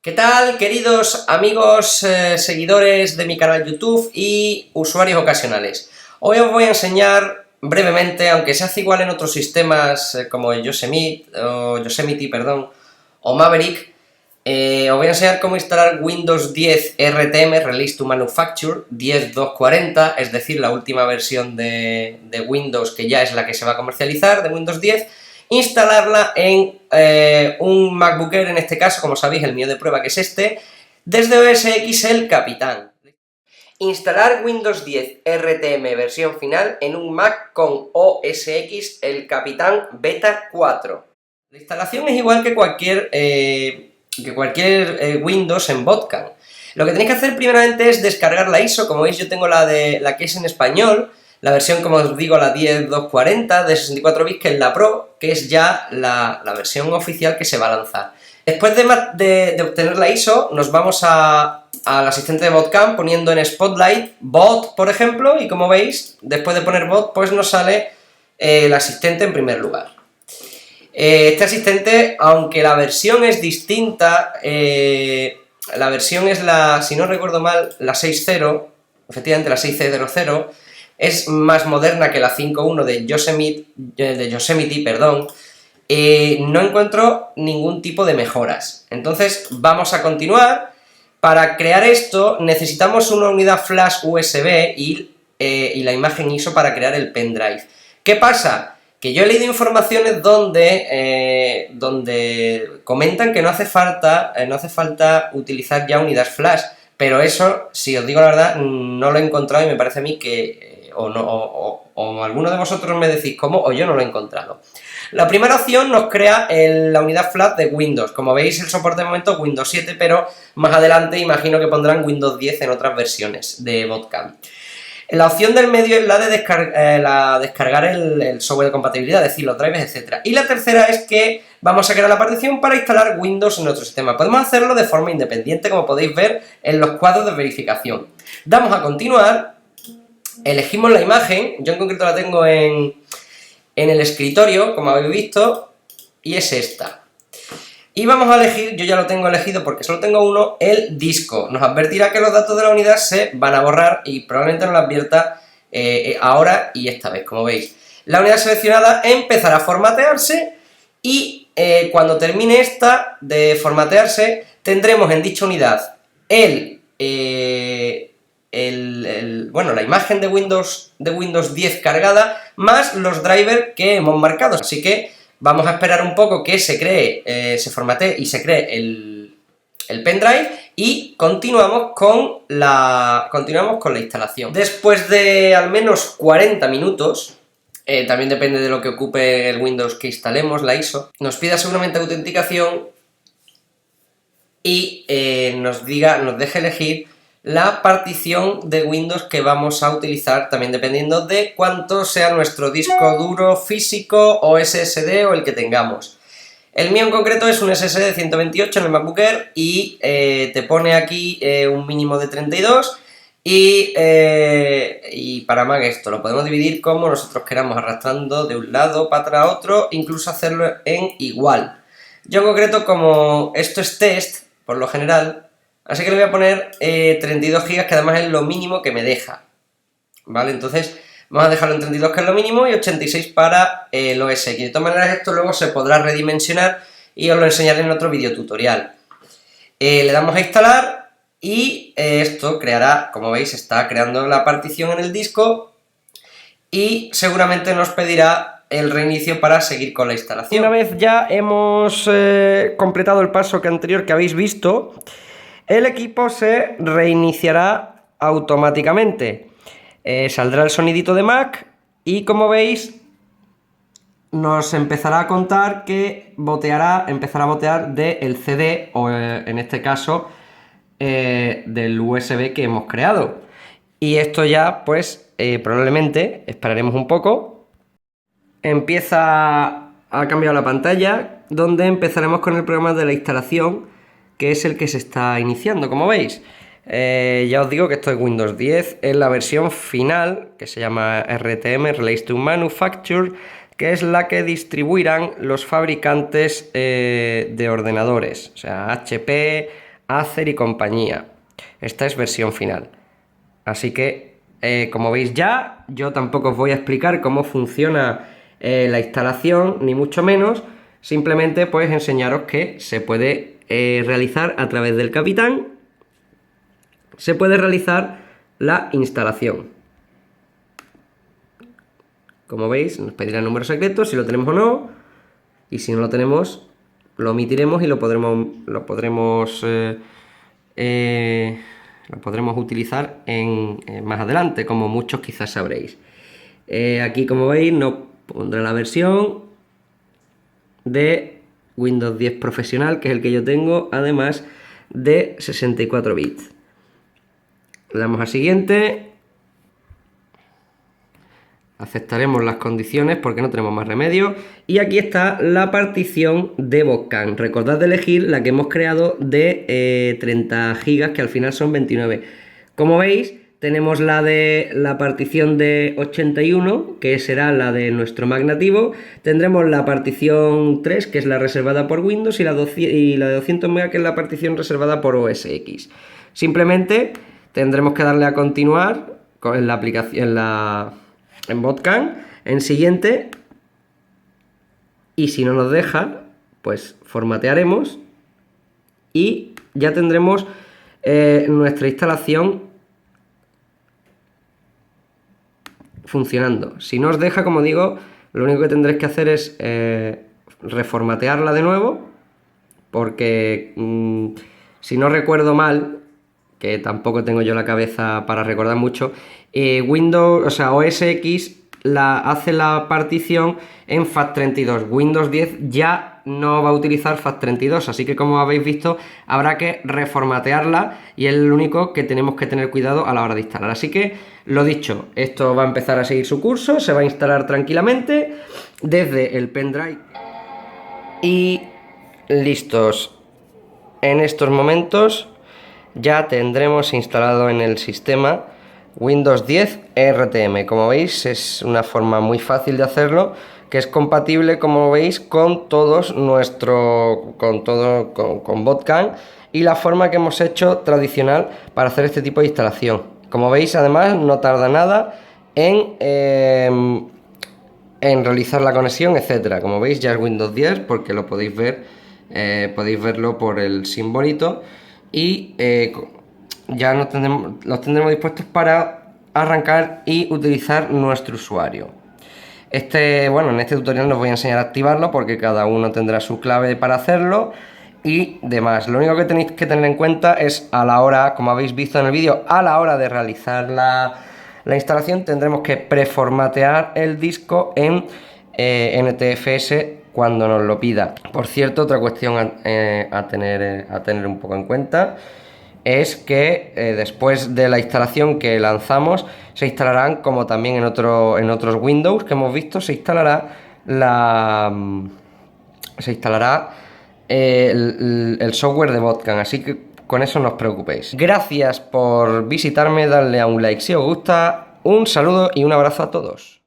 ¿Qué tal, queridos amigos, seguidores de mi canal YouTube y usuarios ocasionales? Hoy os voy a enseñar brevemente, aunque se hace igual en otros sistemas como el Yosemite, perdón, o Maverick, os voy a enseñar cómo instalar Windows 10 RTM, Release to Manufacture 10.2.40, es decir, la última versión de Windows, que ya es la que se va a comercializar, de Windows 10, instalarla en un MacBook Air, en este caso, como sabéis, el mío de prueba, que es este, desde OS X el Capitán. Instalar Windows 10 RTM versión final en un Mac con OS X el Capitán Beta 4. La instalación es igual que cualquier Windows en Botcam. Lo que tenéis que hacer primeramente es descargar la ISO. Como veis, yo tengo la que es en español, la versión, como os digo, la 10.2.40 de 64 bits, que es la Pro, que es ya la versión oficial que se va a lanzar. Después de obtener la ISO, nos vamos al asistente de Botcam poniendo en Spotlight Bot, por ejemplo, y como veis, después de poner Bot, pues nos sale el asistente en primer lugar. Este asistente, aunque la versión es distinta, la versión es si no recuerdo mal, la 6.0, efectivamente la 6.0.0, es más moderna que la 5.1 de Yosemite, perdón. No encuentro ningún tipo de mejoras. Entonces vamos a continuar. Para crear esto necesitamos una unidad flash USB y la imagen ISO para crear el pendrive. ¿Qué pasa? Que yo he leído informaciones donde comentan que no hace falta utilizar ya unidades flash, pero eso, si os digo la verdad, no lo he encontrado y me parece a mí que o alguno de vosotros me decís cómo, o yo no lo he encontrado. La primera opción nos crea la unidad flash de Windows. Como veis, el soporte de momento es Windows 7, pero más adelante imagino que pondrán Windows 10 en otras versiones de Botcam. La opción del medio es la de descargar el software de compatibilidad, es decir, los drivers, etc. Y la tercera es que vamos a crear la partición para instalar Windows en nuestro sistema. Podemos hacerlo de forma independiente, como podéis ver en los cuadros de verificación. Damos a continuar, elegimos la imagen, yo en concreto la tengo en el escritorio, como habéis visto, y es esta. Y vamos a elegir, yo ya lo tengo elegido porque solo tengo uno, el disco. Nos advertirá que los datos de la unidad se van a borrar y probablemente nos lo advierta ahora y esta vez, como veis. La unidad seleccionada empezará a formatearse y cuando termine esta de formatearse, tendremos en dicha unidad la imagen de Windows 10 cargada, más los drivers que hemos marcado. Así que vamos a esperar un poco que se formatee y se cree el pendrive y continuamos con la instalación. Después de al menos 40 minutos, también depende de lo que ocupe el Windows que instalemos, la ISO, nos pida seguramente autenticación y nos deje elegir la partición de Windows que vamos a utilizar, también dependiendo de cuánto sea nuestro disco duro físico o SSD o el que tengamos. El mío en concreto es un SSD de 128 en el MacBook Air y te pone aquí un mínimo de 32 y para Mac esto lo podemos dividir como nosotros queramos, arrastrando de un lado para otro, incluso hacerlo en igual. Yo en concreto, como esto es test, por lo general, así que le voy a poner 32 GB, que además es lo mínimo que me deja, ¿vale? Entonces vamos a dejarlo en 32, que es lo mínimo, y 86 para el OS X. De todas maneras, esto luego se podrá redimensionar y os lo enseñaré en otro video tutorial. Le damos a instalar y esto creará, como veis, está creando la partición en el disco y seguramente nos pedirá el reinicio para seguir con la instalación. Una vez ya hemos completado el paso anterior que habéis visto, el equipo se reiniciará automáticamente. Saldrá el sonidito de Mac y, como veis, nos empezará a contar que empezará a botear del CD o en este caso del USB que hemos creado. Y esto ya, pues, probablemente, esperaremos un poco, empieza a cambiar la pantalla, donde empezaremos con el programa de la instalación, que es el que se está iniciando, como veis. Ya os digo que esto es Windows 10, es la versión final, que se llama RTM, Release to Manufacture, que es la que distribuirán los fabricantes de ordenadores, o sea, HP, Acer y compañía. Esta es versión final. Así que, como veis ya, yo tampoco os voy a explicar cómo funciona la instalación, ni mucho menos. Simplemente pues enseñaros que se puede realizar a través del Capitán. Se puede realizar la instalación. Como veis, nos pedirá el número secreto, si lo tenemos o no. Y si no lo tenemos, lo omitiremos y lo podremos utilizar más adelante, como muchos quizás sabréis. Aquí, como veis, nos pondrá la versión de Windows 10 Profesional, que es el que yo tengo, además de 64 bits. Le damos a siguiente. Aceptaremos las condiciones porque no tenemos más remedio. Y aquí está la partición de Botcan. Recordad de elegir la que hemos creado de 30 GB, que al final son 29. Como veis, tenemos la partición de 81, que será la de nuestro Mac nativo. Tendremos la partición 3, que es la reservada por Windows, y la de 200 MB, que es la partición reservada por OS X. Simplemente tendremos que darle a continuar en la aplicación, en Botcan, en siguiente, y si no nos deja, pues formatearemos y ya tendremos nuestra instalación funcionando. Si no os deja, como digo, lo único que tendréis que hacer es reformatearla de nuevo, porque si no recuerdo mal, que tampoco tengo yo la cabeza para recordar mucho, Windows, o sea, OS X hace la partición en FAT32. Windows 10 ya no va a utilizar FAT32, así que, como habéis visto, habrá que reformatearla y es lo único que tenemos que tener cuidado a la hora de instalar. Así que, lo dicho, esto va a empezar a seguir su curso, se va a instalar tranquilamente desde el pendrive y listos. En estos momentos ya tendremos instalado en el sistema Windows 10 RTM. Como veis, es una forma muy fácil de hacerlo, que es compatible, como veis, con todos con Botcan, y la forma que hemos hecho tradicional para hacer este tipo de instalación. Como veis, además, no tarda nada en realizar la conexión, etcétera. Como veis, ya es Windows 10, porque lo podéis ver, podéis verlo por el simbolito. Y ya los tendremos dispuestos para arrancar y utilizar nuestro usuario. Bueno, en este tutorial no os voy a enseñar a activarlo, porque cada uno tendrá su clave para hacerlo y demás. Lo único que tenéis que tener en cuenta es, a la hora, como habéis visto en el vídeo, a la hora de realizar la instalación, tendremos que preformatear el disco en NTFS cuando nos lo pida. Por cierto, otra cuestión a tener un poco en cuenta es que después de la instalación que lanzamos, se instalarán, como también en otros Windows que hemos visto, se instalará el software de Botcan, así que con eso no os preocupéis. Gracias por visitarme, dadle a un like si os gusta, un saludo y un abrazo a todos.